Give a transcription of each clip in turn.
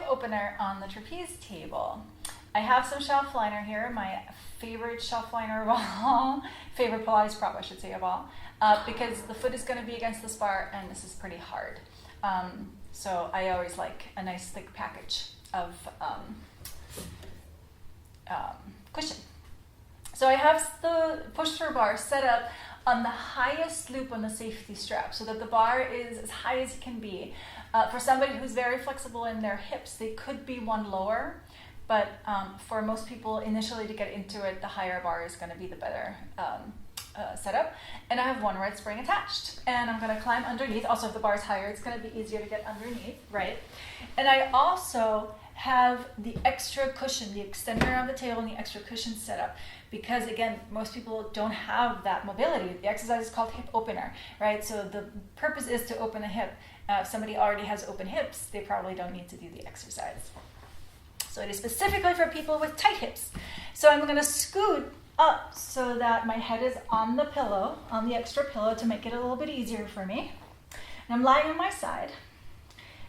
hip opener on the trapeze table. I have some shelf liner here, my favorite shelf liner of all, favorite Pilates prop I should say of all, because the foot is going to be against this bar and this is pretty hard. So I always like a nice thick package of cushion. So I have the push-through bar set up on the highest loop on the safety strap so that the bar is as high as it can be. For somebody who's very flexible in their hips, they could be one lower, but for most people initially to get into it, the higher bar is going to be the better setup. And I have one red spring attached, and I'm going to climb underneath. Also, if the bar is higher, it's going to be easier to get underneath, right? And I also have the extra cushion, the extender around the table and the extra cushion set up because, again, most people don't have that mobility. The exercise is called hip opener, right? So the purpose is to open the hip. If somebody already has open hips, they probably don't need to do the exercise. So it is specifically for people with tight hips. So I'm going to scoot up so that my head is on the pillow, on the extra pillow to make it a little bit easier for me. And I'm lying on my side,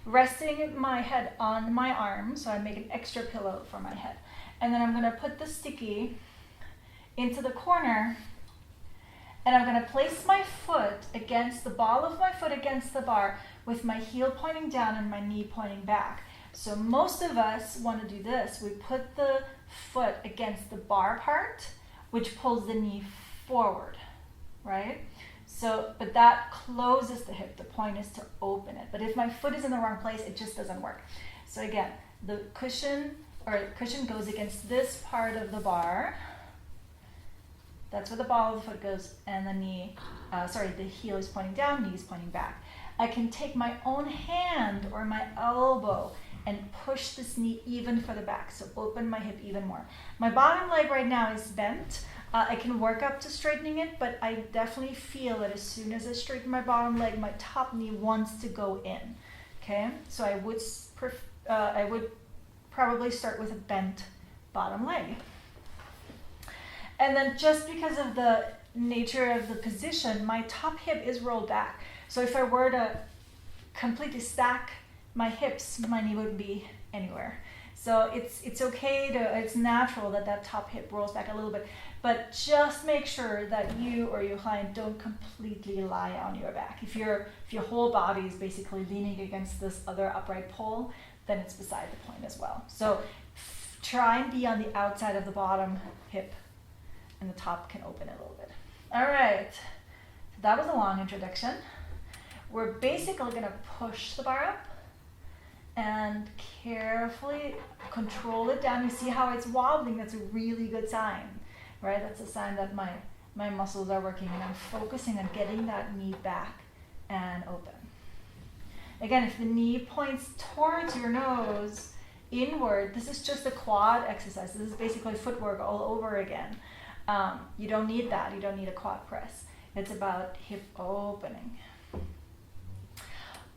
resting my head on my arm, so I make an extra pillow for my head. And then I'm going to put the sticky into the corner, and I'm going to place my foot against the ball of my foot against the bar with my heel pointing down and my knee pointing back. So most of us want to do this. We put the foot against the bar part, which pulls the knee forward, right? So, but that closes the hip. The point is to open it. But if my foot is in the wrong place, it just doesn't work. So again, the cushion goes against this part of the bar. That's where the ball of the foot goes, and the heel is pointing down, knee is pointing back. I can take my own hand or my elbow and push this knee even further back, so open my hip even more. My bottom leg right now is bent. I can work up to straightening it, but I definitely feel that as soon as I straighten my bottom leg, my top knee wants to go in. Okay, so I would probably start with a bent bottom leg. And then just because of the nature of the position, my top hip is rolled back. So if I were to completely stack my hips, my knee wouldn't be anywhere. So it's okay it's natural that top hip rolls back a little bit, but just make sure that you or your client don't completely lie on your back. If your whole body is basically leaning against this other upright pole, then it's beside the point as well. So try and be on the outside of the bottom hip, and the top can open a little bit. All right, so that was a long introduction. We're basically gonna push the bar up and carefully control it down. You see how it's wobbling? That's a really good sign, right? That's a sign that my muscles are working, and I'm focusing on getting that knee back and open. Again, if the knee points towards your nose, inward, this is just a quad exercise. This is basically footwork all over again. You don't need that. You don't need a quad press. It's about hip opening.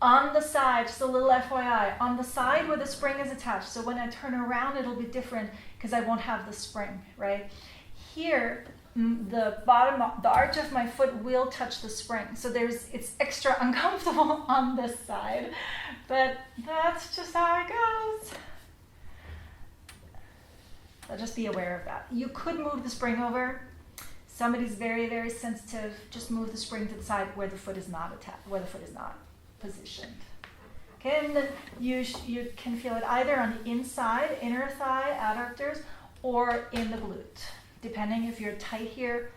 On the side, just a little FYI, on the side where the spring is attached, so when I turn around, it'll be different because I won't have the spring, right? Here, the arch of my foot will touch the spring, so it's extra uncomfortable on this side, but that's just how it goes. So just be aware of that. You could move the spring over. Somebody's very, very sensitive. Just move the spring to the side where the foot is not attached, where the foot is not positioned. Okay, and then you can feel it either on the inside, inner thigh, adductors, or in the glute, depending if you're tight here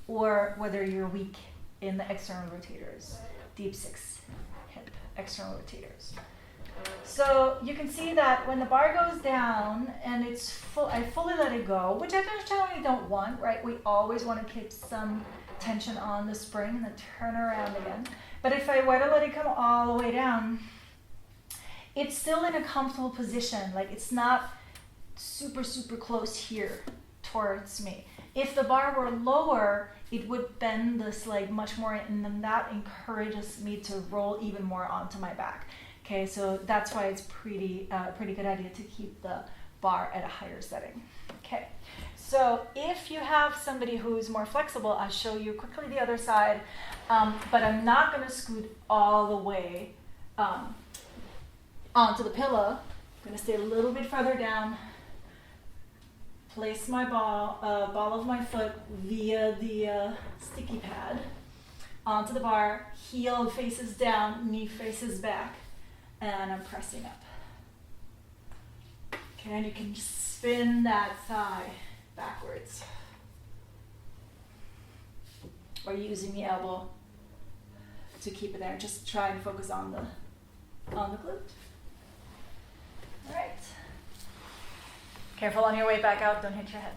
or whether you're weak in the external rotators, deep six hip external rotators. So you can see that when the bar goes down and it's full, I fully let it go, which I generally don't want, right? We always want to keep some tension on the spring and then turn around again. But if I were to let it come all the way down, it's still in a comfortable position. Like it's not super, super close here towards me. If the bar were lower, it would bend this leg much more, and then that encourages me to roll even more onto my back. Okay, so that's why it's pretty good idea to keep the bar at a higher setting. Okay, so if you have somebody who's more flexible, I'll show you quickly the other side, but I'm not going to scoot all the way onto the pillow. I'm gonna stay a little bit further down. Place my ball of my foot via the sticky pad onto the bar. Heel faces down, knee faces back, and I'm pressing up. Okay, and you can spin that thigh backwards, or using the elbow to keep it there. Just try and focus on the glute. All right. Careful on your way back out, don't hit your head.